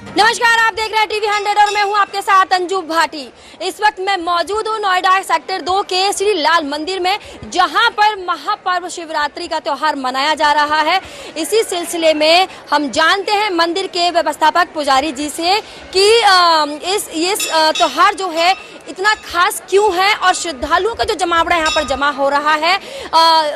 नमस्कार, आप देख रहे हैं टीवी 100 और मैं हूं आपके साथ अंजू भाटी। इस वक्त मैं मौजूद हूं नोएडा सेक्टर 2 के श्री लाल मंदिर में, जहां पर महापर्व शिवरात्रि का त्योहार मनाया जा रहा है। इसी सिलसिले में हम जानते हैं मंदिर के व्यवस्थापक पुजारी जी से कि इस त्योहार जो है इतना खास क्यों है और श्रद्धालुओं का जो जमावड़ा यहाँ पर जमा हो रहा है,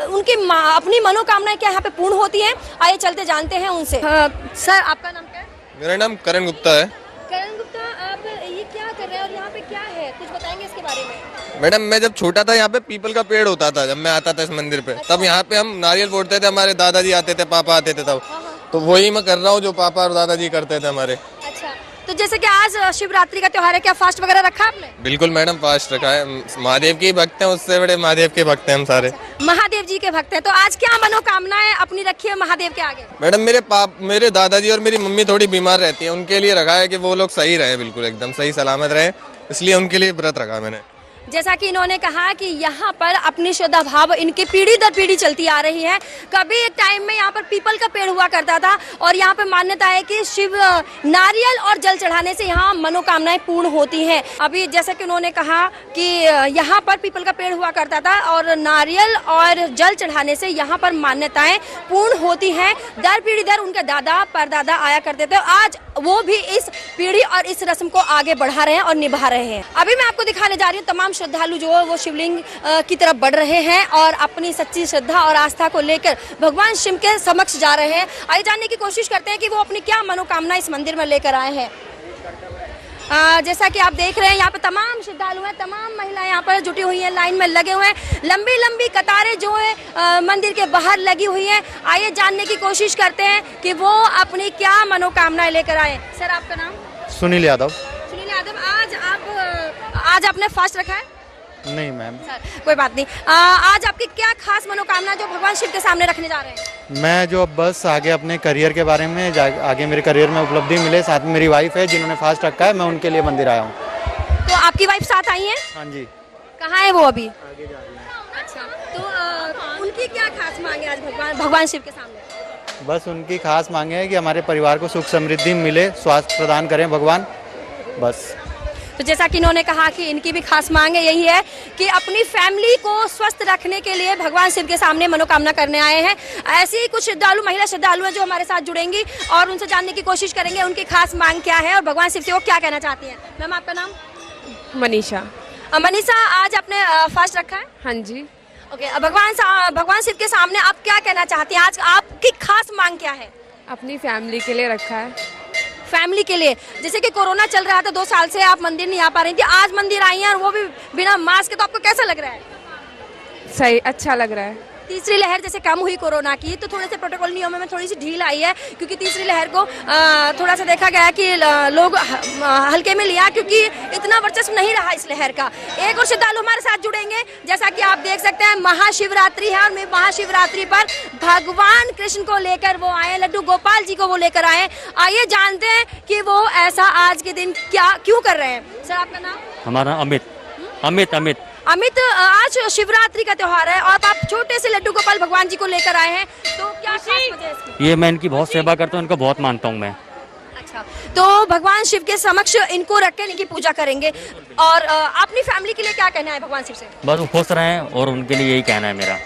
उनकी अपनी मनोकामनाएं क्या यहाँ पे पूर्ण होती हैं। आइए चलते जानते हैं उनसे। सर, आपका नाम क्या है? मेरा नाम करण गुप्ता है। करण गुप्ता, आप ये क्या कर रहे हैं और यहाँ पे क्या है, कुछ बताएंगे इसके बारे में? मैडम, मैं जब छोटा था यहाँ पे पीपल का पेड़ होता था, जब मैं आता था इस मंदिर पे, तब यहाँ पे हम नारियल फोड़ते थे। हमारे दादाजी आते थे, पापा आते थे तब। तो वही मैं कर रहा हूँ जो पापा और दादाजी करते थे हमारे। अच्छा, तो जैसे कि आज शिवरात्रि का त्योहार है, क्या फास्ट वगैरह रखा आपने? बिल्कुल मैडम, फास्ट रखा है। महादेव के भक्त हैं, उससे बड़े महादेव के भक्त हैं हम सारे। महादेव जी के भक्त हैं, तो आज क्या मनोकामनाएं अपनी रखी है महादेव के आगे? मैडम, मेरे दादाजी और मेरी मम्मी थोड़ी बीमार रहती है, उनके लिए रखा है कि वो लोग सही रहे, बिल्कुल एकदम सही सलामत रहे, इसलिए उनके लिए व्रत रखा मैंने। जैसा कि इन्होंने कहा कि यहाँ पर अपनी श्रद्धा भाव इनकी पीढ़ी दर पीढ़ी चलती आ रही है। कभी एक टाइम में यहाँ पर पीपल का पेड़ हुआ करता था और यहाँ पर मान्यता है कि शिव नारियल और जल चढ़ाने से यहाँ मनोकामनाएं पूर्ण होती हैं। अभी जैसा कि उन्होंने कहा कि यहाँ पर पीपल का पेड़ हुआ करता था और नारियल और जल चढ़ाने से यहाँ पर मान्यताएं पूर्ण होती हैं। दर पीढ़ी दर उनके दादा परदादा आया करते थे, आज वो भी इस पीढ़ी और इस रस्म को आगे बढ़ा रहे हैं और निभा रहे हैं। अभी मैं आपको दिखाने जा रही हूँ, तमाम श्रद्धालु जो है वो शिवलिंग की तरफ बढ़ रहे हैं और अपनी सच्ची श्रद्धा और आस्था को लेकर भगवान शिव के समक्ष जा रहे हैं। आइए जानने की कोशिश करते हैं कि वो अपनी क्या मनोकामना इस मंदिर में लेकर आए हैं। जैसा कि आप देख रहे हैं, यहाँ पर तमाम श्रद्धालु हैं, तमाम महिलाएं यहाँ पर जुटी हुई हैं, लाइन में लगे हुए हैं। लंबी लंबी कतारें जो है मंदिर के बाहर लगी हुई हैं। आइए जानने की कोशिश करते हैं कि वो अपनी क्या मनोकामनाएं लेकर आए। सर, आपका नाम? सुनील यादव। सुनील यादव, आज आपने फास्ट रखा है? नहीं मैम। सर, कोई बात नहीं। आज आपकी क्या खास मनोकामना जो भगवान शिव के सामने रखने जा रहे हैं? मैं जो बस आगे अपने करियर के बारे में आगे मेरे करियर में उपलब्धि मिले, साथ में मेरी वाइफ है जिन्होंने फास्ट रखा है, मैं उनके लिए मंदिर आया हूँ। तो आपकी वाइफ साथ आई है? हाँ जी। कहाँ है वो अभी? आगे जा रही है। अच्छा, तो उनकी क्या खास मांग है आज भगवान शिव के सामने? बस उनकी खास मांगे है कि हमारे परिवार को सुख समृद्धि मिले, स्वास्थ्य प्रदान करें भगवान, बस। तो जैसा कि इन्होंने कहा कि इनकी भी खास मांग है, यही है कि अपनी फैमिली को स्वस्थ रखने के लिए भगवान शिव के सामने मनोकामना करने आए हैं। ऐसे ही कुछ श्रद्धालु, महिला श्रद्धालु हैं जो हमारे साथ जुड़ेंगी और उनसे जानने की कोशिश करेंगे उनकी खास मांग क्या है और भगवान शिव से वो क्या कहना चाहती हैं। मैम, आपका नाम? मनीषा। मनीषा, आज आपने फास्ट रखा है? हाँ जी। ओके, भगवान शिव के सामने आप क्या कहना चाहती हैं? आज आपकी खास मांग क्या है? अपनी फैमिली के लिए रखा है। फैमिली के लिए, जैसे कि कोरोना चल रहा था, 2 साल से आप मंदिर नहीं आ पा रही थी, आज मंदिर आई हैं और वो भी बिना मास्क के, तो आपको कैसा लग रहा है? सही, अच्छा लग रहा है। तीसरी लहर जैसे कम हुई कोरोना की, तो थोड़े से प्रोटोकॉल नियमों में थोड़ी सी ढील आई है, क्योंकि तीसरी लहर को थोड़ा सा देखा गया कि लोग हल्के में लिया, क्योंकि इतना वर्चस्व नहीं रहा इस लहर का। एक और श्रद्धालु हमारे साथ जुड़ेंगे। जैसा कि आप देख सकते हैं, महाशिवरात्रि है और महाशिवरात्रि पर भगवान कृष्ण को लेकर वो आए, लड्डू गोपाल जी को वो लेकर आए। आइए जानते हैं कि वो ऐसा आज के दिन क्यों कर रहे हैं। सर, आपका नाम? हमारा अमित। अमित, आज शिवरात्रि का त्योहार है और आप छोटे से लड्डू गोपाल भगवान जी को लेकर आए हैं, तो क्या खास वजह है इसकी? ये मैं इनकी बहुत सेवा करता हूँ, इनको बहुत मानता हूँ मैं। अच्छा, तो भगवान शिव के समक्ष इनको रख कर इनकी पूजा करेंगे। और अपनी फैमिली के लिए क्या कहना है भगवान शिव से? बस वो खुश रहें और उनके लिए यही कहना है मेरा।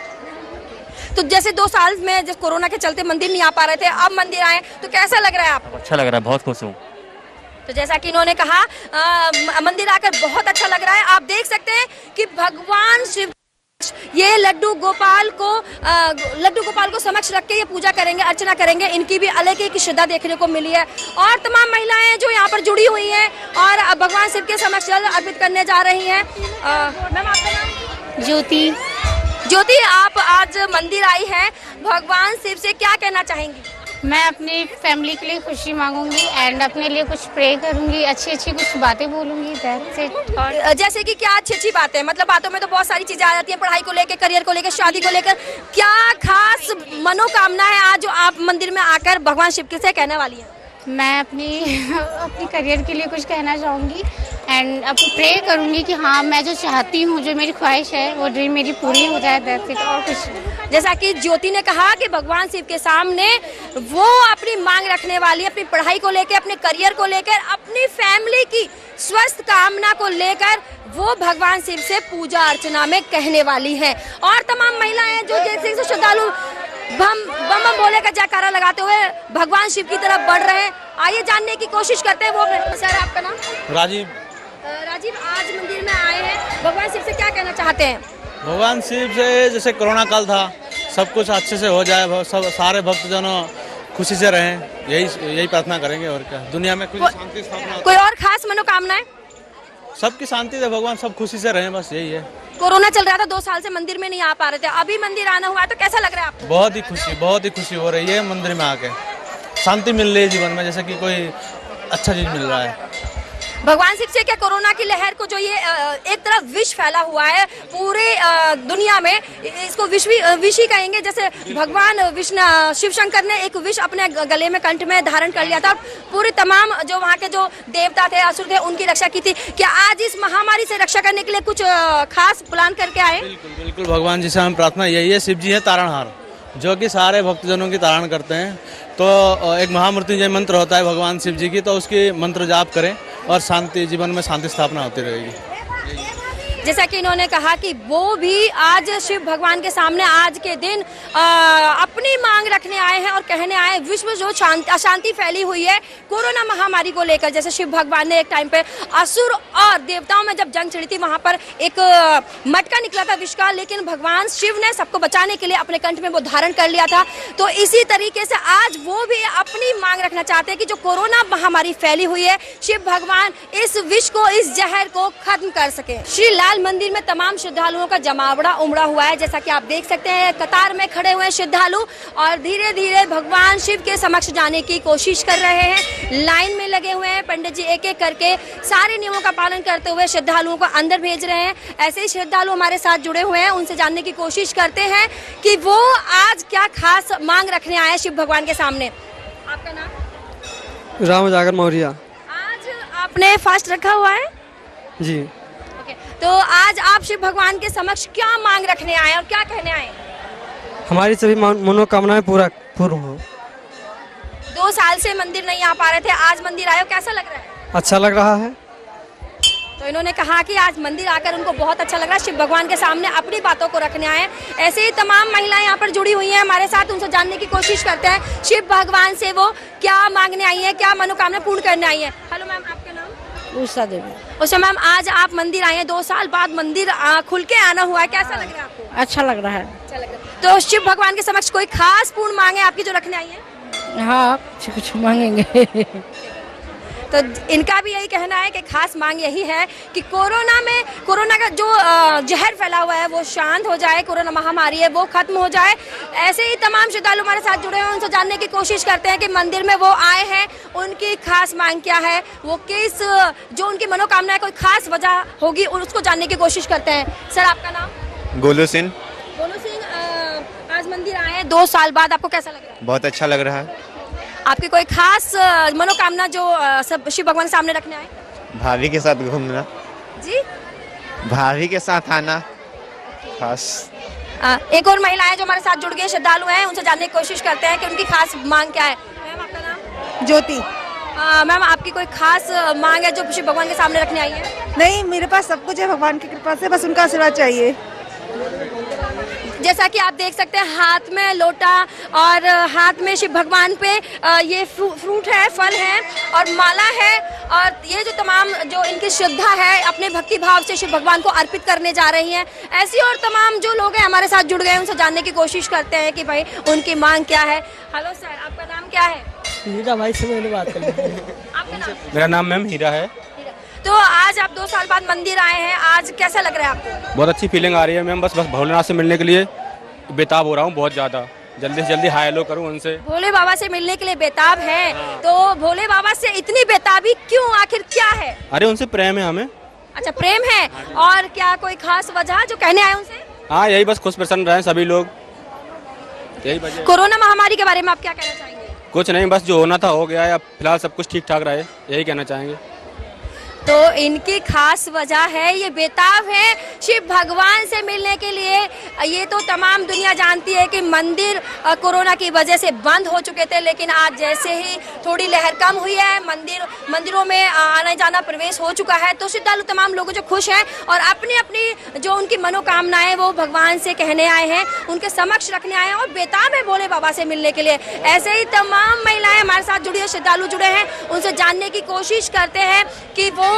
तो जैसे 2 साल में जब कोरोना के चलते मंदिर नहीं आ पा रहे थे, अब मंदिर आए, तो कैसा लग रहा है आपको? अच्छा लग रहा है, बहुत खुश हूँ। तो जैसा कि इन्होंने कहा, मंदिर आकर बहुत अच्छा लग रहा है। आप देख सकते हैं कि भगवान शिव ये लड्डू गोपाल को समक्ष रख के ये पूजा करेंगे, अर्चना करेंगे। इनकी भी अलग एक श्रद्धा देखने को मिली है और तमाम महिलाएं जो यहाँ पर जुड़ी हुई हैं और भगवान शिव के समक्ष जल अर्पित करने जा रही हैं। मैम, आपका नाम? ज्योति, आप आज मंदिर आई हैं, भगवान शिव से क्या कहना चाहेंगी? मैं अपनी फैमिली के लिए खुशी मांगूंगी एंड अपने लिए कुछ प्रे करूंगी, अच्छी अच्छी कुछ बातें बोलूंगी। That's it. और जैसे कि क्या अच्छी अच्छी बातें, मतलब बातों में तो बहुत सारी चीजें आ जाती हैं, पढ़ाई को लेकर, करियर को लेकर, शादी को लेकर। क्या खास मनोकामना है आज जो आप मंदिर में आकर भगवान शिव के से कहने वाली हैं? मैं अपनी करियर के लिए कुछ कहना चाहूँगी एंड अब प्रे करूँगी कि हाँ मैं जो चाहती हूँ, जो मेरी ख्वाहिश है, वो ड्रीम मेरी पूरी हो जाए। दैट्स इट, और कुछ नहीं। जैसा कि ज्योति ने कहा कि भगवान शिव के सामने वो अपनी मांग रखने वाली, अपनी पढ़ाई को लेकर, अपने करियर को लेकर, अपनी फैमिली की स्वस्थ कामना को लेकर वो भगवान शिव से पूजा अर्चना में कहने वाली हैं। और तमाम महिलाएं जो जैसे श्रद्धालु बम बम बोले का जयकारा लगाते हुए भगवान शिव की तरफ बढ़ रहे हैं। आइए जानने की कोशिश करते हैं। वो सर, आपका नाम? राजीव। राजीव, आज मंदिर में आए हैं, भगवान शिव से क्या कहना चाहते हैं? भगवान शिव से जैसे कोरोना काल था, सब कुछ अच्छे से हो जाए, सब सारे भक्तजनों खुशी से रहें, यही प्रार्थना करेंगे। और क्या, दुनिया में कुछ शांति स्थापना। कोई और खास मनोकामनाएं? सबकी शांति से भगवान सब खुशी से रहें, बस यही है। कोरोना चल रहा था, 2 साल से मंदिर में नहीं आ पा रहे थे, अभी मंदिर आना हुआ तो कैसा लग रहा है आपको? बहुत ही खुशी हो रही है मंदिर में आके। शांति मिल रही है जीवन में, जैसे कि कोई अच्छा चीज मिल रहा है। भगवान शिव से क्या कोरोना की लहर को, जो ये एक तरफ विष फैला हुआ है पूरे दुनिया में, इसको विष ही कहेंगे। जैसे भगवान विष्णु शिव शंकर ने एक विष अपने गले में, कंठ में धारण कर लिया था, पूरे तमाम जो वहाँ के जो देवता थे, असुर थे, उनकी रक्षा की थी। क्या आज इस महामारी से रक्षा करने के लिए कुछ खास प्लान करके आए? बिल्कुल भगवान जी से हम प्रार्थना यही है। शिव जी है तारणहार, जो कि सारे भक्तजनों की तारण करते हैं। तो एक महामृत्युंजय मंत्र होता है भगवान शिव जी की, तो उसकी मंत्र जाप करें और शांति, जीवन में शांति स्थापना होती रहेगी। जैसा कि इन्होंने कहा कि वो भी आज शिव भगवान के सामने आज के दिन अपनी मांग रखने आए हैं और कहने आए, विश्व जो अशांति फैली हुई है कोरोना महामारी को लेकर। जैसे शिव भगवान ने एक टाइम पे असुर और देवताओं में जब जंग छिड़ी थी, वहां पर एक मटका निकला था विष का, लेकिन भगवान शिव ने सबको बचाने के लिए अपने कंठ में वो धारण कर लिया था। तो इसी तरीके से आज वो भी अपनी मांग रखना चाहते हैं कि जो कोरोना महामारी फैली हुई है, शिव भगवान इस विष को, इस जहर को खत्म कर सके। श्री लाल मंदिर में तमाम श्रद्धालुओं का जमावड़ा उमड़ा हुआ है। जैसा कि आप देख सकते हैं, कतार में खड़े हुए श्रद्धालु और धीरे धीरे भगवान शिव के समक्ष जाने की कोशिश कर रहे हैं। लाइन में लगे हुए हैं, पंडित जी एक एक करके सारे नियमों का पालन करते हुए श्रद्धालुओं को अंदर भेज रहे हैं। ऐसे ही श्रद्धालु हमारे साथ जुड़े हुए हैं, उनसे जानने की कोशिश करते हैं कि वो आज क्या खास मांग रखने आए शिव भगवान के सामने। आपका नाम? राम जागर मौर्य। आज आपने फास्ट रखा हुआ है जी। तो आज आप शिव भगवान के समक्ष क्या मांग रखने आए और क्या कहने आए? हमारी सभी मनोकामनाएं पूर्ण हो। 2 साल से मंदिर नहीं आ पा रहे थे, आज मंदिर आए हो, कैसा लग रहा है? अच्छा लग रहा है। तो इन्होंने कहा कि आज मंदिर आकर उनको बहुत अच्छा लग रहा है, शिव भगवान के सामने अपनी बातों को रखने आए। ऐसे ही तमाम महिलाएं यहाँ पर जुड़ी हुई हैं हमारे साथ, उनसे जानने की कोशिश करते हैं शिव भगवान से वो क्या मांगने आई है, क्या मनोकामना पूर्ण करने आई है। हेलो मैम, आपका नाम? उषा देवी। उषा मैम, आज आप मंदिर आए हैं, 2 साल बाद मंदिर खुल के आना हुआ है, कैसा लग रहा है आपको? अच्छा लग रहा है। अच्छा लग रहा है। तो शिव भगवान के समक्ष कोई खास पूर्ण मांग है आपकी जो रखने आई है? हाँ, कुछ मांगेंगे। तो इनका भी यही कहना है कि खास मांग यही है कि कोरोना का जो जहर फैला हुआ है वो शांत हो जाए, कोरोना महामारी है वो खत्म हो जाए। ऐसे ही तमाम श्रद्धालु हमारे साथ जुड़े हैं, उनसे जानने की कोशिश करते हैं कि मंदिर में वो आए हैं, उनकी खास मांग क्या है, वो किस जो उनकी मनोकामना है, कोई खास वजह होगी, उसको जानने की कोशिश करते हैं। सर, आपका नाम? गोलू सिंह। गोलू सिंह, आज मंदिर आए हैं 2 साल बाद, आपको कैसा लग रहा है? बहुत अच्छा लग रहा है। आपकी कोई खास मनोकामना जो सब शिव भगवान के सामने रखने आए? भाभी के साथ घूमना। जी, भाभी के साथ आना खास। एक और महिलाएं जो हमारे साथ जुड़ गए श्रद्धालु हैं, उनसे जानने की कोशिश करते हैं कि उनकी खास मांग क्या है। मैम, आपका नाम? ज्योति। मैम, आपकी कोई खास मांग है जो शिव भगवान के सामने रखने आई है? नहीं, मेरे पास सब कुछ है भगवान की कृपा से, बस उनका आशीर्वाद चाहिए। जैसा कि आप देख सकते हैं, हाथ में लोटा और हाथ में शिव भगवान पे ये फ्रूट है, फल है और माला है, और ये जो तमाम जो इनकी श्रद्धा है अपने भक्ति भाव से शिव भगवान को अर्पित करने जा रही हैं। ऐसी और तमाम जो लोग हैं हमारे साथ जुड़ गए, उनसे जानने की कोशिश करते हैं कि भाई उनकी मांग क्या है। हेलो सर, आपका नाम क्या है? हीरा भाई से मैंने बात करी। आपका नाम? मेरा नाम मैम हीरा है। तो आज आप 2 साल बाद मंदिर आए हैं, आज कैसा लग रहा है आपको? बहुत अच्छी फीलिंग आ रही है मैम, बस भोलेनाथ से मिलने के लिए बेताब हो रहा हूँ बहुत ज़्यादा, जल्दी से जल्दी हाय हेलो करूँ उनसे। भोले बाबा से मिलने के लिए बेताब है। हाँ। तो भोले बाबा से इतनी बेताबी क्यों, आखिर क्या है? अरे उनसे प्रेम है हमें। अच्छा, प्रेम है। और क्या कोई खास वजह जो कहने आए उनसे? हाँ, यही बस खुश प्रसन्न रहे सभी लोग, यही वजह। कोरोना महामारी के बारे में आप क्या कहना चाहेंगे? कुछ नहीं, बस जो होना था हो गया है, अब फिलहाल सब कुछ ठीक ठाक रहे, यही कहना चाहेंगे। तो इनकी खास वजह है, ये बेताब है शिव भगवान से मिलने के लिए। ये तो तमाम दुनिया जानती है कि मंदिर कोरोना की वजह से बंद हो चुके थे, लेकिन आज जैसे ही थोड़ी लहर कम हुई है, मंदिरों में आना जाना प्रवेश हो चुका है, तो श्रद्धालु तमाम लोग जो खुश हैं और अपनी अपनी जो उनकी मनोकामनाएं वो भगवान से कहने आए हैं, उनके समक्ष रखने आए हैं और बेताब है भोले बाबा से मिलने के लिए। ऐसे ही तमाम महिलाएं हमारे साथ जुड़ी है, श्रद्धालु जुड़े हैं, उनसे जानने की कोशिश करते हैं कि वो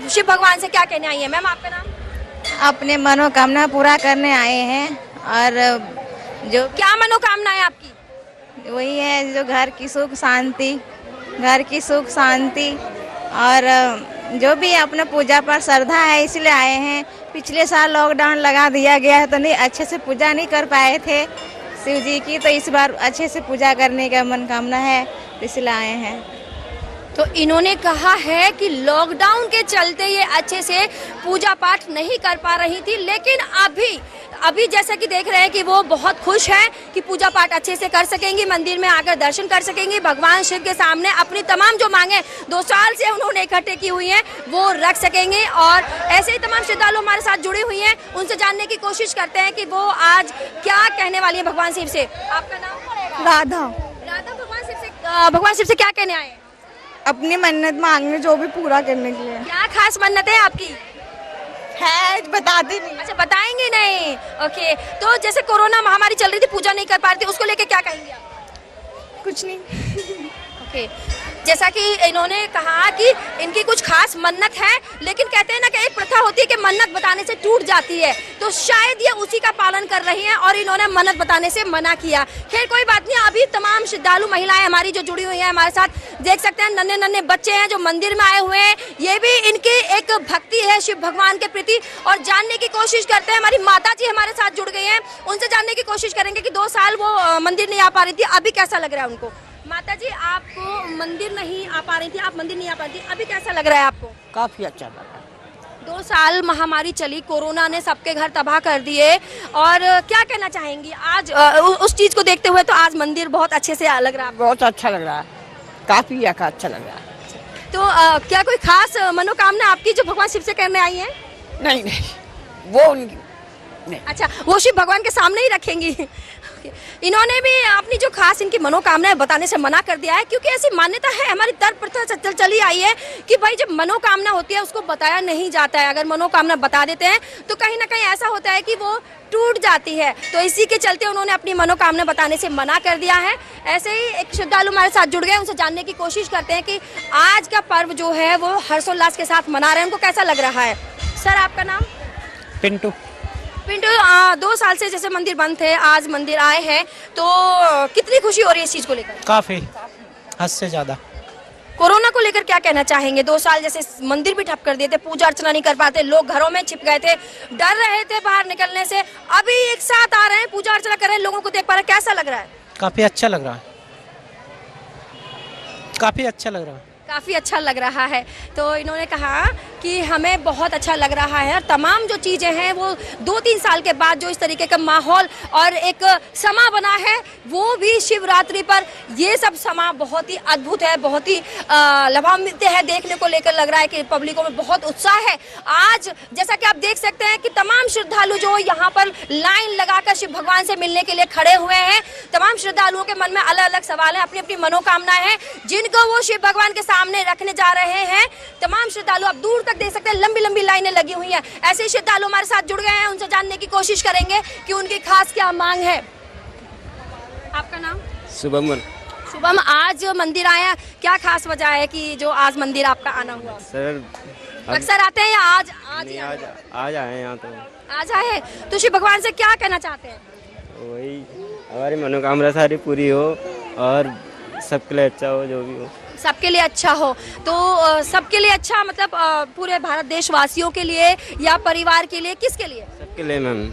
शिव भगवान से क्या कहने आई है। मैम आपका नाम? अपने मनोकामना पूरा करने आए हैं। और जो क्या मनोकामना है आपकी? वही है जो घर की सुख शांति और जो भी अपने पूजा पर श्रद्धा है इसलिए आए हैं। पिछले साल लॉकडाउन लगा दिया गया है तो नहीं अच्छे से पूजा नहीं कर पाए थे शिव जी की, तो इस बार अच्छे से पूजा करने का मनोकामना है, इसलिए आए हैं। तो इन्होंने कहा है कि लॉकडाउन के चलते ये अच्छे से पूजा पाठ नहीं कर पा रही थी, लेकिन अभी जैसा कि देख रहे हैं कि वो बहुत खुश हैं कि पूजा पाठ अच्छे से कर सकेंगी, मंदिर में आकर दर्शन कर सकेंगी, भगवान शिव के सामने अपनी तमाम जो मांगे 2 साल से उन्होंने इकट्ठे की हुई हैं वो रख सकेंगे। और ऐसे ही तमाम श्रद्धालु हमारे साथ जुड़ी हुई हैं, उनसे जानने की कोशिश करते हैं कि वो आज क्या कहने वाली है भगवान शिव से। आपका नाम? राधा। भगवान शिव से क्या कहने आए? अपनी मन्नत मांगने, जो भी पूरा करने के लिए। क्या खास मन्नत है आपकी? है बताती नहीं। अच्छा, बताएंगे नहीं। ओके, तो जैसे कोरोना महामारी चल रही थी, पूजा नहीं कर पा रही थी, उसको लेके क्या कहेंगे आप? कुछ नहीं। ओके, जैसा कि इन्होंने कहा कि इनकी कुछ खास मन्नत है, लेकिन कहते हैं ना कि एक प्रथा होती है कि मन्नत बताने से टूट जाती है, तो शायद ये उसी का पालन कर रही हैं और इन्होंने मन्नत बताने से मना किया। खैर कोई बात नहीं, अभी तमाम श्रद्धालु महिलाएं हमारी जो जुड़ी हुई हैं हमारे साथ, देख सकते हैं नन्हे नन्हे बच्चे हैं जो मंदिर में आए हुए हैं, ये भी इनकी एक भक्ति है शिव भगवान के प्रति और जानने की कोशिश करते हैं। हमारी माता जी हमारे साथ जुड़ गई हैं, उनसे जानने की कोशिश करेंगे कि 2 साल वो मंदिर नहीं आ पा रही थी, अभी कैसा लग रहा है उनको। माता जी, आपको मंदिर नहीं आ पा रही थी, आप मंदिर नहीं आ पा रही थी, अभी कैसा लग रहा है आपको? काफी अच्छा लग रहा है। 2 साल महामारी चली, कोरोना ने सबके घर तबाह कर दिए, और क्या कहना चाहेंगी आज उस चीज को देखते हुए? तो आज मंदिर बहुत अच्छे से लग रहा है। बहुत अच्छा लग रहा है, काफी अच्छा लग रहा है। तो क्या कोई खास मनोकामना आपकी जो भगवान शिव से करने आई है? नहीं, वो उनकी नहीं। अच्छा, वो शिव भगवान के सामने ही रखेंगी। इन्होंने भी अपनी जो खास इनकी मनोकामना है बताने से मना कर दिया है, क्योंकि ऐसी मान्यता है, हमारी दर प्रथा चली आई है कि भाई जब मनोकामना होती है उसको बताया नहीं जाता है। अगर मनोकामना बता देते हैं तो कहीं ना कहीं ऐसा होता है कि वो टूट जाती है, तो इसी के चलते उन्होंने अपनी मनोकामना बताने से मना कर दिया है। ऐसे ही एक श्रद्धालु हमारे साथ जुड़ गए, उनसे जानने की कोशिश करते हैं कि आज का पर्व जो है वो हर्षोल्लास के साथ मना रहे हैं, उनको कैसा लग रहा है। सर आपका नाम? पिंटू। 2 साल से जैसे मंदिर बंद थे, आज मंदिर आए हैं, तो कितनी खुशी हो रही है इस चीज को लेकर? काफ़ी, हद से ज़्यादा। कोरोना को लेकर क्या कहना चाहेंगे? 2 साल जैसे मंदिर भी ठप कर दिए थे, पूजा अर्चना नहीं कर पाते, लोग घरों में छिप गए थे, डर रहे थे बाहर निकलने से, अभी एक साथ आ रहे हैं, पूजा अर्चना कर रहे हैं, लोगों को देख पा रहे हैं, कैसा लग रहा है? काफ़ी अच्छा लग रहा है, काफ़ी अच्छा लग रहा है। काफ़ी अच्छा लग रहा है। तो इन्होंने कहा कि हमें बहुत अच्छा लग रहा है, और तमाम जो चीज़ें हैं वो 2-3 साल के बाद जो इस तरीके का माहौल और एक समा बना है, वो भी शिवरात्रि पर ये सब समा बहुत ही अद्भुत है, बहुत ही लाभान्वित है। देखने को लेकर लग रहा है कि पब्लिकों में बहुत उत्साह है। आज जैसा कि आप देख सकते हैं कि तमाम श्रद्धालु जो यहाँ पर लाइन लगाकर शिव भगवान से मिलने के लिए खड़े हुए हैं, तमाम श्रद्धालुओं के मन में अलग अलग सवाल हैं, अपनी अपनी मनोकामनाएं हैं, जिनको वो शिव भगवान के सामने रखने जा रहे हैं। तमाम श्रद्धालु आप दूर तक देख सकते हैं, लंबी लंबी लाइनें लगी हुई हैं। ऐसे ही श्रद्धालु हमारे साथ जुड़ गए हैं, उनसे जानने की कोशिश करेंगे कि उनकी खास क्या मांग है। आपका नाम? शुभम। शुभम, आज मंदिर आया, क्या खास वजह है कि जो आज मंदिर आपका आना हुआ? सर अक्सर आते हैं या आज आज आए हैं यहाँ, तो आज आए, तो शिव भगवान से क्या कहना चाहते हैं? वही हमारी मनोकामना सारी पूरी हो और सबके लिए अच्छा हो, जो भी हो सबके लिए अच्छा हो। तो सबके लिए अच्छा मतलब पूरे भारत देशवासियों के लिए या परिवार के लिए, किसके लिए? सबके लिए मैम,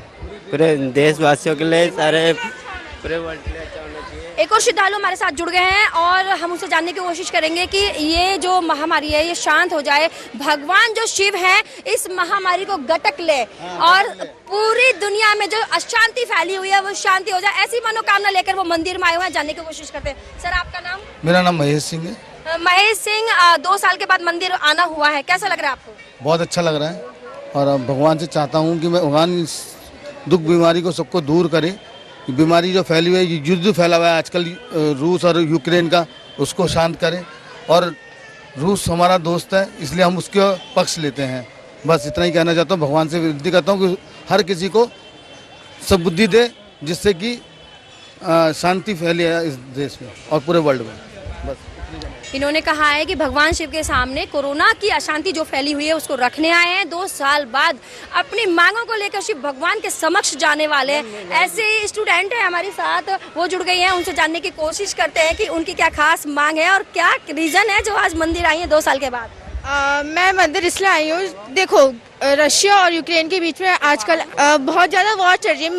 पूरे देशवासियों के लिए, सारे पूरे वर्ल्ड के लिए अच्छा होना चाहिए। एक और श्रद्धालु हमारे साथ जुड़ गए हैं और हम उनसे जानने की कोशिश करेंगे कि ये जो महामारी है ये शांत हो जाए, भगवान जो शिव है इस महामारी को गटक ले और पूरी दुनिया में जो अशांति फैली हुई है वो शांति हो जाए, ऐसी मनोकामना लेकर वो मंदिर में आए हुए हैं। जानने की कोशिश करते हैं। सर आपका नाम? मेरा नाम महेश सिंह है। महेश सिंह 2 साल के बाद मंदिर आना हुआ है, कैसा लग रहा है आपको? बहुत अच्छा लग रहा है और अब भगवान से चाहता हूँ कि मैं भगवान इस दुख बीमारी को सबको दूर करे। ये बीमारी जो फैली हुई है, ये युद्ध फैला हुआ है आजकल रूस और यूक्रेन का, उसको शांत करे। और रूस हमारा दोस्त है, इसलिए हम उसके पक्ष लेते हैं। बस इतना ही कहना चाहता हूँ। भगवान से विनती करता हूँ कि हर किसी को सब बुद्धि दे, जिससे कि शांति फैले इस देश में और पूरे वर्ल्ड में। बस इन्होंने कहा है कि भगवान शिव के सामने कोरोना की अशांति जो फैली हुई है उसको रखने आए हैं। 2 साल बाद अपनी मांगों को लेकर शिव भगवान के समक्ष जाने वाले हैं। ऐसे स्टूडेंट है हमारे साथ, वो जुड़ गई हैं, उनसे जानने की कोशिश करते हैं कि उनकी क्या खास मांग है और क्या रीजन है जो आज मंदिर आई है 2 साल के बाद। मैं मंदिर इसलिए आई हूँ, देखो रशिया और यूक्रेन के बीच में आजकल बहुत ज़्यादा वॉर चल रही है।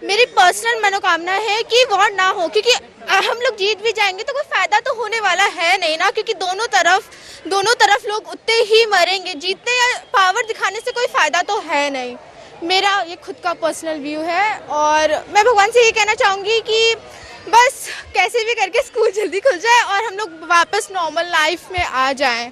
मेरी पर्सनल मनोकामना है कि वॉर ना हो, क्योंकि हम लोग जीत भी जाएंगे तो कोई फायदा तो होने वाला है नहीं ना, क्योंकि दोनों तरफ लोग उतने ही मरेंगे। जीतने या पावर दिखाने से कोई फायदा तो है नहीं। मेरा ये खुद का पर्सनल व्यू है और मैं भगवान से ये कहना चाहूँगी कि बस कैसे भी करके स्कूल जल्दी खुल जाए और हम लोग वापस नॉर्मल लाइफ में आ जाएं।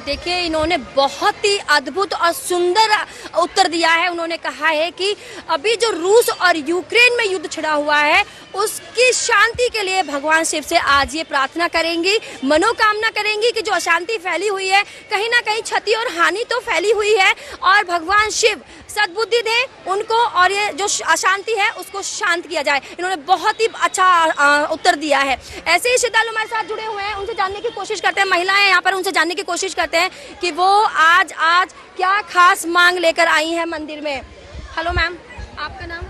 देखिए, इन्होंने बहुत ही अद्भुत और सुंदर उत्तर दिया है। उन्होंने कहा है कि अभी जो रूस और यूक्रेन में युद्ध छिड़ा हुआ है उसकी शांति के लिए भगवान शिव से आज ये प्रार्थना करेंगी, मनोकामना करेंगी कि जो अशांति फैली हुई है, कहीं ना कहीं क्षति और हानि तो फैली हुई है, और भगवान शिव सद्बुद्धि दें उनको और ये जो अशांति है उसको शांत किया जाए। इन्होंने बहुत ही अच्छा उत्तर दिया है। ऐसे ही श्रद्धालु हमारे साथ जुड़े हुए हैं, उनसे जानने की कोशिश करते हैं, महिलाएं यहाँ पर, उनसे जानने की कोशिश करते हैं कि वो आज क्या खास मांग लेकर आई हैं मंदिर में। हेलो मैम, आपका नाम?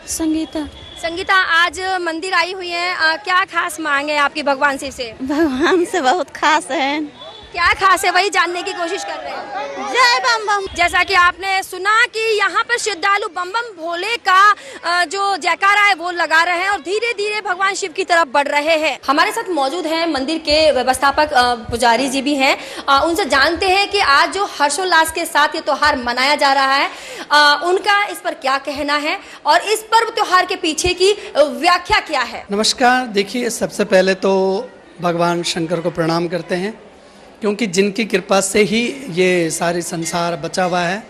संगीता। संगीता, आज मंदिर आई हुई है, क्या खास मांग है आपकी भगवान शिव से? भगवान से बहुत खास है। क्या खास है वही जानने की कोशिश कर रहे हैं। जय बम बम। जैसा कि आपने सुना कि यहाँ पर श्रद्धालु बम बम भोले का जो जयकारा है वो लगा रहे हैं और धीरे धीरे भगवान शिव की तरफ बढ़ रहे हैं। हमारे साथ मौजूद हैं मंदिर के व्यवस्थापक पुजारी जी भी हैं, उनसे जानते हैं कि आज जो हर्षोल्लास के साथ ये त्योहार मनाया जा रहा है, उनका इस पर क्या कहना है और इस पर्व त्योहार के पीछे की व्याख्या क्या है। नमस्कार। देखिए, सबसे पहले तो भगवान शंकर को प्रणाम करते हैं, क्योंकि जिनकी कृपा से ही ये सारी संसार बचा हुआ है।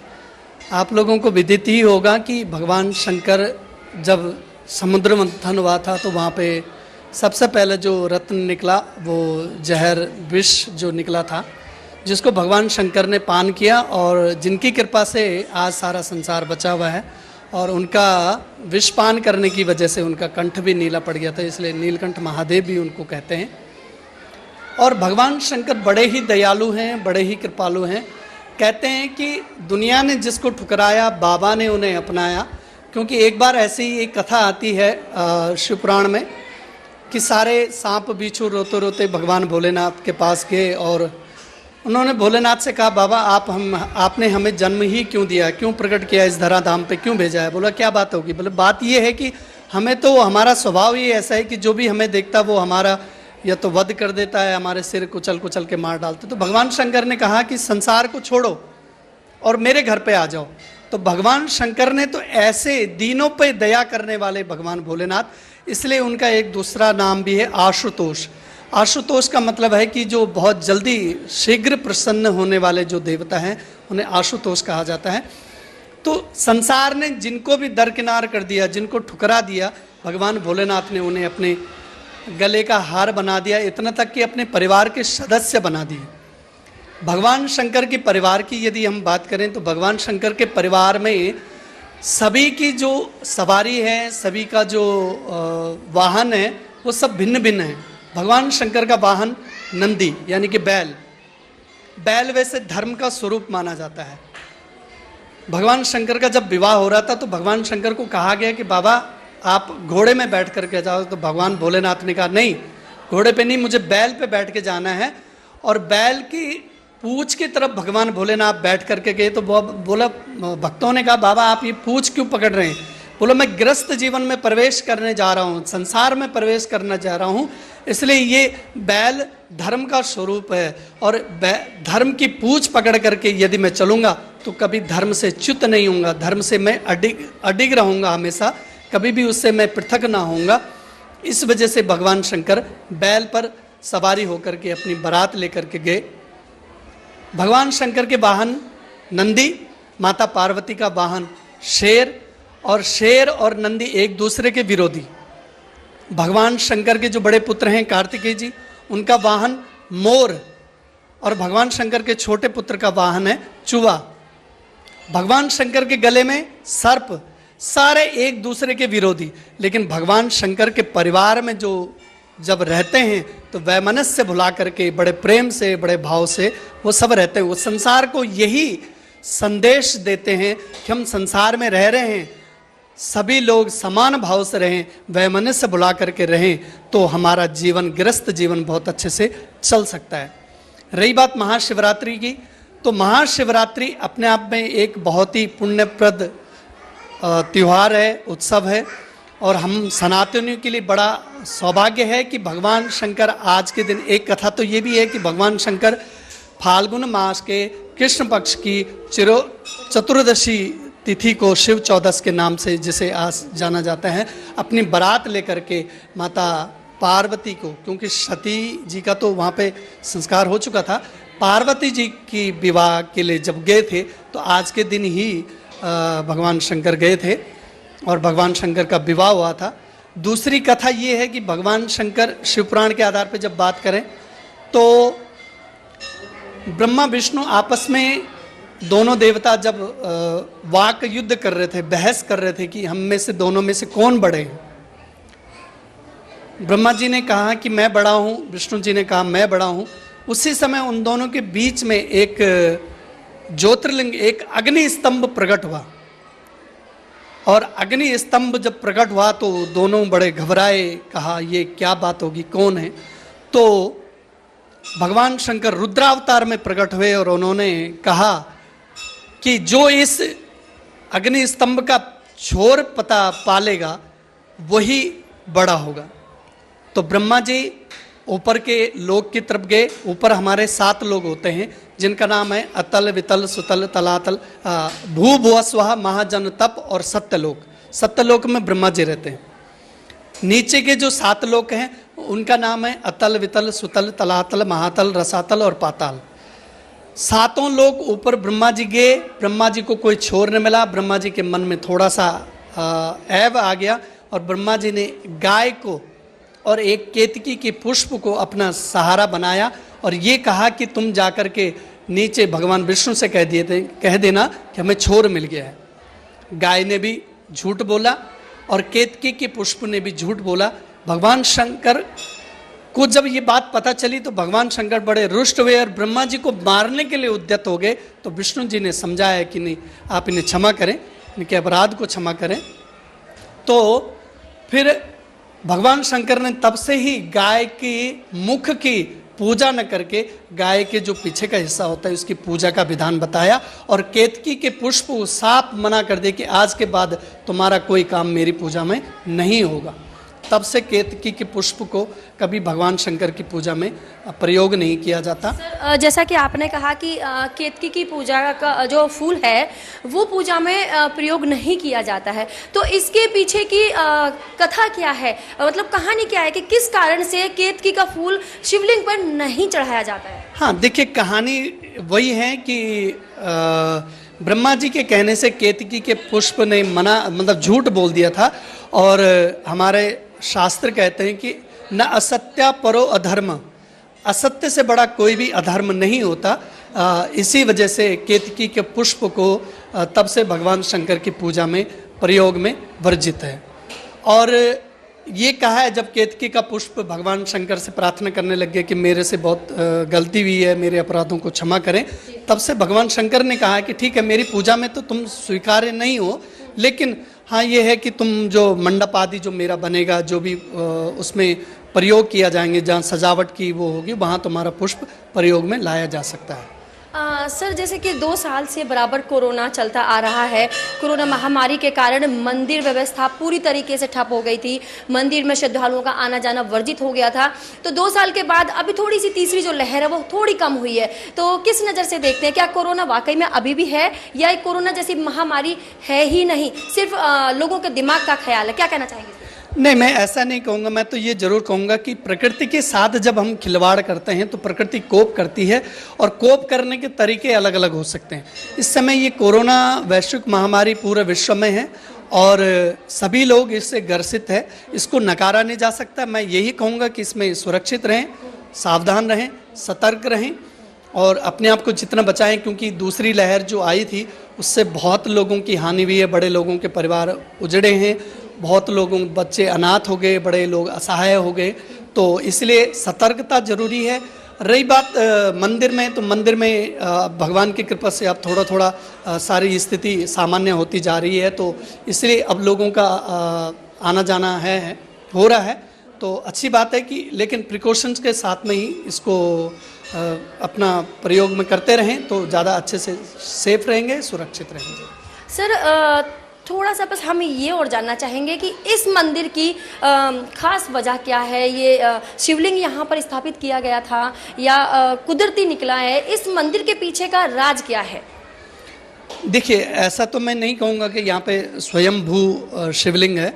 आप लोगों को विदित ही होगा कि भगवान शंकर जब समुद्र मंथन हुआ था तो वहाँ पे सबसे पहले जो रत्न निकला वो जहर विष जो निकला था, जिसको भगवान शंकर ने पान किया और जिनकी कृपा से आज सारा संसार बचा हुआ है। और उनका विष पान करने की वजह से उनका कंठ भी नीला पड़ गया था, इसलिए नीलकंठ महादेव भी उनको कहते हैं। और भगवान शंकर बड़े ही दयालु हैं, बड़े ही कृपालु हैं। कहते हैं कि दुनिया ने जिसको ठुकराया बाबा ने उन्हें अपनाया, क्योंकि एक बार ऐसी ही एक कथा आती है शिवपुराण में कि सारे सांप बिच्छू रोते रोते भगवान भोलेनाथ के पास गए और उन्होंने भोलेनाथ से कहा, बाबा आपने हमें जन्म ही क्यों दिया, क्यों प्रकट किया, इस धराधाम पे क्यों भेजा है। बोला क्या बात होगी। बोले बात ये है कि हमें तो हमारा स्वभाव ही ऐसा है कि जो भी हमें देखता वो हमारा या तो वध कर देता है, हमारे सिर कुचल कुचल के मार डालते। तो भगवान शंकर ने कहा कि संसार को छोड़ो और मेरे घर पे आ जाओ। तो भगवान शंकर ने तो ऐसे दीनों पे दया करने वाले भगवान भोलेनाथ, इसलिए उनका एक दूसरा नाम भी है आशुतोष। आशुतोष का मतलब है कि जो बहुत जल्दी शीघ्र प्रसन्न होने वाले जो देवता हैं उन्हें आशुतोष कहा जाता है। तो संसार ने जिनको भी दरकिनार कर दिया, जिनको ठुकरा दिया, भगवान भोलेनाथ ने उन्हें अपने गले का हार बना दिया, इतना तक कि अपने परिवार के सदस्य बना दिए। भगवान शंकर के परिवार की यदि हम बात करें तो भगवान शंकर के परिवार में सभी की जो सवारी है, सभी का जो वाहन है वो सब भिन्न भिन्न है। भगवान शंकर का वाहन नंदी यानी कि बैल वैसे धर्म का स्वरूप माना जाता है। भगवान शंकर का जब विवाह हो रहा था तो भगवान शंकर को कहा गया कि बाबा आप घोड़े में बैठ करके जाओ। तो भगवान भोलेनाथ ने कहा नहीं, घोड़े पे नहीं, मुझे बैल पे बैठ के जाना है। और बैल की पूंछ की तरफ भगवान भोलेनाथ बैठ करके गए तो बोला, भक्तों ने कहा बाबा आप ये पूंछ क्यों पकड़ रहे हैं। बोला मैं गृहस्थ जीवन में प्रवेश करने जा रहा हूँ, संसार में प्रवेश करना जा रहा हूँ, इसलिए ये बैल धर्म का स्वरूप है और धर्म की पूंछ पकड़ करके यदि मैं चलूँगा तो कभी धर्म से च्युत नहीं होऊंगा, धर्म से मैं अडिग रहूँगा, हमेशा कभी भी उससे मैं पृथक ना होऊंगा। इस वजह से भगवान शंकर बैल पर सवारी होकर के अपनी बारात लेकर के गए। भगवान शंकर के वाहन नंदी, माता पार्वती का वाहन शेर, और शेर और नंदी एक दूसरे के विरोधी। भगवान शंकर के जो बड़े पुत्र हैं कार्तिकेय जी, उनका वाहन मोर, और भगवान शंकर के छोटे पुत्र का वाहन है चूहा। भगवान शंकर के गले में सर्प, सारे एक दूसरे के विरोधी। लेकिन भगवान शंकर के परिवार में जो जब रहते हैं तो वैमनस्य भुला करके बड़े प्रेम से, बड़े भाव से वो सब रहते हैं। वो संसार को यही संदेश देते हैं कि हम संसार में रह रहे हैं, सभी लोग समान भाव से रहें, वैमनस्य भुला करके रहें, तो हमारा जीवन, गृहस्थ जीवन बहुत अच्छे से चल सकता है। रही बात महाशिवरात्रि की, तो महाशिवरात्रि अपने आप में एक बहुत ही पुण्यप्रद त्यौहार है, उत्सव है, और हम सनातनियों के लिए बड़ा सौभाग्य है कि भगवान शंकर आज के दिन, एक कथा तो ये भी है कि भगवान शंकर फाल्गुन मास के कृष्ण पक्ष की चतुर्दशी तिथि को शिव चौदस के नाम से जिसे आज जाना जाता है, अपनी बारात लेकर के माता पार्वती को, क्योंकि सती जी का तो वहाँ पे संस्कार हो चुका था, पार्वती जी की विवाह के लिए जब गए थे तो आज के दिन ही भगवान शंकर गए थे और भगवान शंकर का विवाह हुआ था। दूसरी कथा ये है कि भगवान शंकर, शिवपुराण के आधार पर जब बात करें तो ब्रह्मा विष्णु आपस में दोनों देवता जब वाक युद्ध कर रहे थे, बहस कर रहे थे कि हम में से दोनों में से कौन बड़े हैं। ब्रह्मा जी ने कहा कि मैं बड़ा हूँ, विष्णु जी ने कहा मैं बड़ा हूँ। उसी समय उन दोनों के बीच में एक ज्योतिर्लिंग, एक अग्नि स्तंभ प्रकट हुआ, और अग्नि स्तंभ जब प्रकट हुआ तो दोनों बड़े घबराए, कहा ये क्या बात होगी, कौन है। तो भगवान शंकर रुद्रावतार में प्रकट हुए और उन्होंने कहा कि जो इस अग्नि स्तंभ का छोर पता पालेगा वही बड़ा होगा। तो ब्रह्मा जी ऊपर के लोक की तरफ गए। ऊपर हमारे 7 लोग होते हैं जिनका नाम है अतल, वितल, सुतल, तलातल, भू भुव स्वः, महाजन, तप और सत्यलोक। सत्यलोक में ब्रह्मा जी रहते हैं। नीचे के जो 7 लोक हैं उनका नाम है अतल, वितल, सुतल, तलातल, महातल, रसातल और पाताल। 7 लोग ऊपर ब्रह्मा जी गए। ब्रह्मा जी को कोई छोर न मिला। ब्रह्मा जी के मन में थोड़ा सा ऐब आ गया और ब्रह्मा जी ने गाय को और एक केतकी के पुष्प को अपना सहारा बनाया और ये कहा कि तुम जाकर के नीचे भगवान विष्णु से कह देना कि हमें छोर मिल गया है। गाय ने भी झूठ बोला और केतकी के पुष्प ने भी झूठ बोला। भगवान शंकर को जब ये बात पता चली तो भगवान शंकर बड़े रुष्ट हुए और ब्रह्मा जी को मारने के लिए उद्यत हो गए। तो विष्णु जी ने समझाया कि नहीं, आप इन्हें क्षमा करें, इनके अपराध को क्षमा करें। तो फिर भगवान शंकर ने तब से ही गाय की मुख की पूजा न करके गाय के जो पीछे का हिस्सा होता है उसकी पूजा का विधान बताया और केतकी के पुष्प साफ मना कर दे कि आज के बाद तुम्हारा कोई काम मेरी पूजा में नहीं होगा। तब से केतकी के पुष्प को कभी भगवान शंकर की पूजा में प्रयोग नहीं किया जाता। सर, जैसा कि आपने कहा कि केतकी की पूजा का जो फूल है वो पूजा में प्रयोग नहीं किया जाता है, तो इसके पीछे की कथा क्या है, मतलब कहानी क्या है कि किस कारण से केतकी का फूल शिवलिंग पर नहीं चढ़ाया जाता है? हाँ, देखिए कहानी वही है कि ब्रह्मा जी के कहने से केतकी के पुष्प ने मना, मतलब झूठ बोल दिया था। और हमारे शास्त्र कहते हैं कि न असत्या परो अधर्म, असत्य से बड़ा कोई भी अधर्म नहीं होता। इसी वजह से केतकी के पुष्प को तब से भगवान शंकर की पूजा में प्रयोग में वर्जित है। और ये कहा है जब केतकी का पुष्प भगवान शंकर से प्रार्थना करने लगे कि मेरे से बहुत गलती हुई है, मेरे अपराधों को क्षमा करें, तब से भगवान शंकर ने कहा कि ठीक है, मेरी पूजा में तो तुम स्वीकार्य नहीं हो, लेकिन हाँ ये है कि तुम जो मंडप आदि जो मेरा बनेगा, जो भी उसमें प्रयोग किया जाएंगे, जहाँ सजावट की वो होगी, वहाँ तुम्हारा पुष्प प्रयोग में लाया जा सकता है। सर, जैसे कि 2 साल से बराबर कोरोना चलता आ रहा है। कोरोना महामारी के कारण मंदिर व्यवस्था पूरी तरीके से ठप हो गई थी। मंदिर में श्रद्धालुओं का आना जाना वर्जित हो गया था। तो 2 साल के बाद अभी थोड़ी सी तीसरी जो लहर है वो थोड़ी कम हुई है। तो किस नज़र से देखते हैं, क्या कोरोना वाकई में अभी भी है या एक कोरोना जैसी महामारी है ही नहीं, सिर्फ लोगों के दिमाग का ख्याल है? क्या कहना चाहेंगे? नहीं, मैं ऐसा नहीं कहूँगा। मैं तो ये जरूर कहूँगा कि प्रकृति के साथ जब हम खिलवाड़ करते हैं तो प्रकृति कोप करती है, और कोप करने के तरीके अलग अलग हो सकते हैं। इस समय ये कोरोना वैश्विक महामारी पूरे विश्व में है और सभी लोग इससे ग्रसित है, इसको नकारा नहीं जा सकता। मैं यही कहूँगा कि इसमें सुरक्षित रहें, सावधान रहें, सतर्क रहें और अपने आप को जितना बचाएं, क्योंकि दूसरी लहर जो आई थी उससे बहुत लोगों की हानि हुई है, बड़े लोगों के परिवार उजड़े हैं, बहुत लोगों बच्चे अनाथ हो गए, बड़े लोग असहाय हो गए, तो इसलिए सतर्कता जरूरी है। रही बात मंदिर में, तो मंदिर में भगवान की कृपा से अब थोड़ा थोड़ा सारी स्थिति सामान्य होती जा रही है, तो इसलिए अब लोगों का आना जाना हो रहा है, तो अच्छी बात है कि, लेकिन प्रिकॉशंस के साथ में ही इसको अपना प्रयोग में करते रहें तो ज़्यादा अच्छे से सेफ रहेंगे, सुरक्षित रहेंगे। सर थोड़ा सा बस हम ये और जानना चाहेंगे कि इस मंदिर की खास वजह क्या है? ये शिवलिंग यहाँ पर स्थापित किया गया था या कुदरती निकला है? इस मंदिर के पीछे का राज क्या है? देखिए, ऐसा तो मैं नहीं कहूँगा कि यहाँ पे स्वयंभू शिवलिंग है,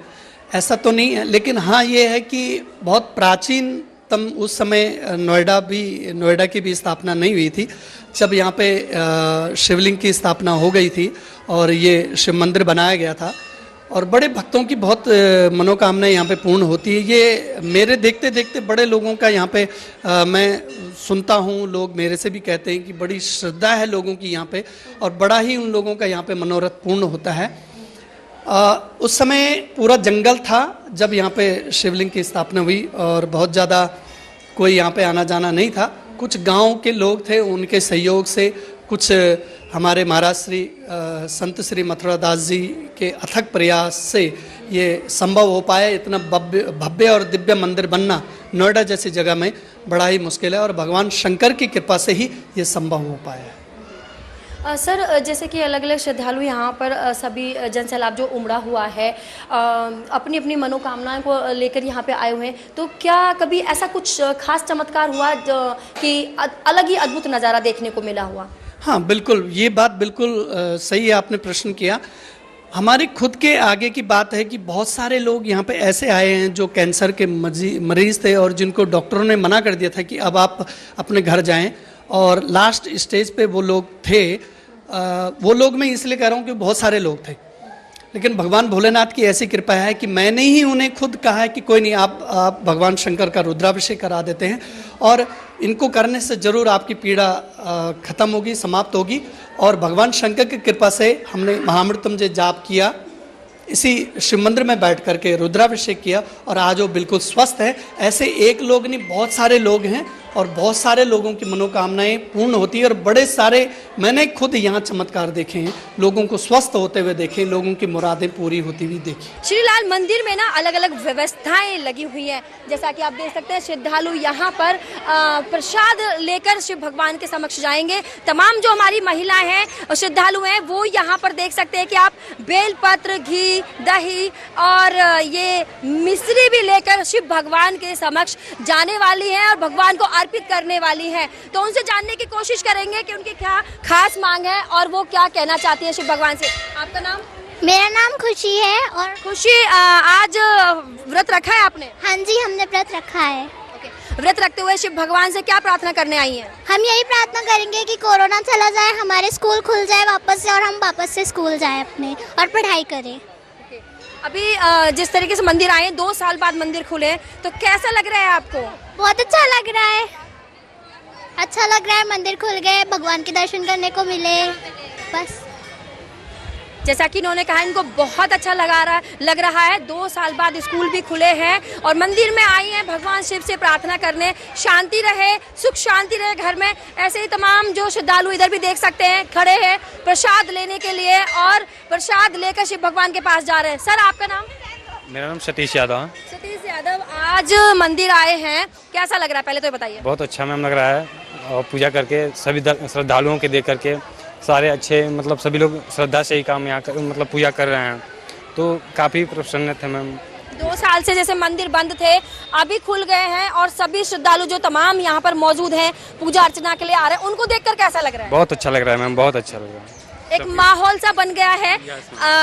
ऐसा तो नहीं है, लेकिन हाँ ये है कि बहुत प्राचीनतम उस समय नोएडा की भी स्थापना नहीं हुई थी, जब यहाँ पे शिवलिंग की स्थापना हो गई थी और ये शिव मंदिर बनाया गया था, और बड़े भक्तों की बहुत मनोकामनाएं यहाँ पे पूर्ण होती है। ये मेरे देखते देखते बड़े लोगों का यहाँ पे मैं सुनता हूँ, लोग मेरे से भी कहते हैं कि बड़ी श्रद्धा है लोगों की यहाँ पे, और बड़ा ही उन लोगों का यहाँ पे मनोरथ पूर्ण होता है। उस समय पूरा जंगल था जब यहाँ पे शिवलिंग की स्थापना हुई, और बहुत ज़्यादा कोई यहाँ पे आना जाना नहीं था। कुछ गांव के लोग थे, उनके सहयोग से, कुछ हमारे महाराज श्री संत श्री मथुरा दास जी के अथक प्रयास से ये संभव हो पाया। इतना भव्य और दिव्य मंदिर बनना नोएडा जैसी जगह में बड़ा ही मुश्किल है, और भगवान शंकर की कृपा से ही ये संभव हो पाया है। सर जैसे कि अलग अलग श्रद्धालु यहाँ पर सभी जन सैलाब जो उमड़ा हुआ है अपनी अपनी मनोकामनाओं को लेकर यहाँ पे आए हुए हैं, तो क्या कभी ऐसा कुछ खास चमत्कार हुआ कि अलग ही अद्भुत नज़ारा देखने को मिला हुआ? हाँ बिल्कुल, ये बात बिल्कुल सही है, आपने प्रश्न किया। हमारे खुद के आगे की बात है कि बहुत सारे लोग यहाँ पे ऐसे आए हैं जो कैंसर के मरीज थे और जिनको डॉक्टरों ने मना कर दिया था कि अब आप अपने घर जाएं, और लास्ट स्टेज पे वो लोग थे। वो लोग मैं इसलिए कह रहा हूँ कि बहुत सारे लोग थे, लेकिन भगवान भोलेनाथ की ऐसी कृपा है कि मैंने ही उन्हें खुद कहा है कि कोई नहीं, आप भगवान शंकर का रुद्राभिषेक करा देते हैं, और इनको करने से जरूर आपकी पीड़ा खत्म होगी, समाप्त होगी। और भगवान शंकर की कृपा से हमने महामृत्युंजय जाप किया, इसी शिव मंदिर में बैठ करके रुद्राभिषेक किया, और आज वो बिल्कुल स्वस्थ है। ऐसे एक लोग नहीं, बहुत सारे लोग हैं, और बहुत सारे लोगों की मनोकामनाएं पूर्ण होती है, और बड़े सारे मैंने खुद यहाँ चमत्कार देखे हैं, लोगों को स्वस्थ होते हुए देखे, लोगों की मुरादें पूरी होती हुई देखी। श्रीलाल मंदिर में ना अलग अलग व्यवस्थाएं लगी हुई हैं, जैसा कि आप देख सकते हैं श्रद्धालु यहाँ पर प्रसाद लेकर शिव भगवान के समक्ष जाएंगे। तमाम जो हमारी महिलाएं हैं, श्रद्धालु हैं, वो यहाँ पर देख सकते हैं कि आप बेलपत्र, घी, दही और ये मिश्री भी लेकर शिव भगवान के समक्ष जाने वाली हैं और भगवान को अर्पित करने वाली हैं। तो उनसे जानने की कोशिश करेंगे कि उनकी क्या खास मांग है और वो क्या कहना चाहती है शिव भगवान से। आपका नाम? मेरा नाम खुशी है। और खुशी, आज व्रत रखा है आपने? हाँ जी, हमने व्रत रखा है। व्रत रखते हुए शिव भगवान से क्या प्रार्थना करने आई हैं? हम यही प्रार्थना करेंगे कि कोरोना चला जाए, हमारे स्कूल खुल जाए वापस से, और हम वापस से स्कूल जाएं अपने और पढ़ाई करें। अभी जिस तरीके से मंदिर आए, 2 साल बाद मंदिर खुले, तो कैसा लग रहा है आपको? बहुत अच्छा लग रहा है, अच्छा लग रहा है। मंदिर खुल गए, भगवान के दर्शन करने को मिले, बस। जैसा कि इन्होंने कहा, इनको बहुत अच्छा लग रहा है। 2 साल बाद स्कूल भी खुले हैं और मंदिर में आई हैं भगवान शिव से प्रार्थना करने, शांति रहे, सुख शांति रहे घर में। ऐसे ही तमाम जो श्रद्धालु इधर भी देख सकते हैं खड़े हैं प्रसाद लेने के लिए, और प्रसाद लेकर शिव भगवान के पास जा रहे हैं। सर आपका नाम? मेरा नाम सतीश यादव है। सतीश यादव, आज मंदिर आए हैं, कैसा लग रहा है पहले तो बताइए? बहुत अच्छा मैम लग रहा है, और पूजा करके सभी श्रद्धालुओं के देख करके सारे अच्छे, मतलब सभी लोग श्रद्धा से ही काम यहाँ मतलब पूजा कर रहे हैं, तो काफ़ी प्रसन्न थे मैम। 2 साल से जैसे मंदिर बंद थे, अभी खुल गए हैं और सभी श्रद्धालु जो तमाम यहाँ पर मौजूद हैं पूजा अर्चना के लिए आ रहे हैं, उनको देखकर कैसा लग रहा है? बहुत अच्छा लग रहा है मैम, बहुत अच्छा लग रहा है। एक माहौल सा बन गया है।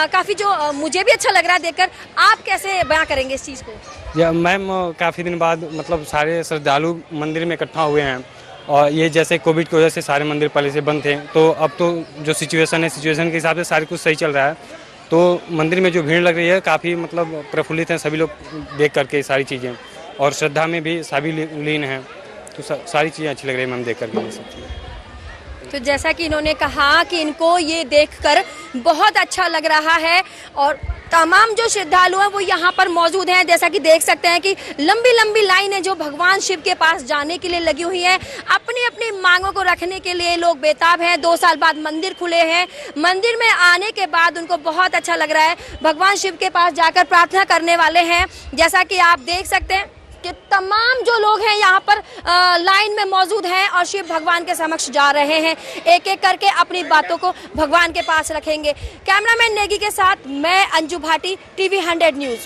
काफी जो मुझे भी अच्छा लग रहा है देखकर। आप कैसे बयां करेंगे इस चीज को? या मैम काफ़ी दिन बाद मतलब सारे श्रद्धालु मंदिर में इकट्ठा हुए हैं और ये जैसे कोविड की वजह से सारे मंदिर पहले से बंद थे, तो अब तो जो सिचुएशन है सिचुएशन के हिसाब से सारी कुछ सही चल रहा है। तो मंदिर में जो भीड़ लग रही है काफ़ी मतलब प्रफुल्लित हैं सभी लोग देख करके सारी चीज़ें, और श्रद्धा में भी सभी लीन हैं, तो सारी चीज़ें अच्छी लग रही है मैम देख करके ये सब चीज़ें। तो जैसा कि इन्होंने कहा कि इनको ये देखकर बहुत अच्छा लग रहा है और तमाम जो श्रद्धालु हैं वो यहाँ पर मौजूद हैं। जैसा कि देख सकते हैं कि लंबी लंबी लाइनें जो भगवान शिव के पास जाने के लिए लगी हुई हैं, अपनी अपनी मांगों को रखने के लिए लोग बेताब हैं। 2 साल बाद मंदिर खुले हैं, मंदिर में आने के बाद उनको बहुत अच्छा लग रहा है, भगवान शिव के पास जाकर प्रार्थना करने वाले हैं। जैसा कि आप देख सकते हैं कि तमाम जो लोग हैं यहाँ पर लाइन में मौजूद हैं और शिव भगवान के समक्ष जा रहे हैं, एक एक करके अपनी बातों को भगवान के पास रखेंगे। कैमरामैन नेगी के साथ मैं अंजू भाटी, TV 100 न्यूज़।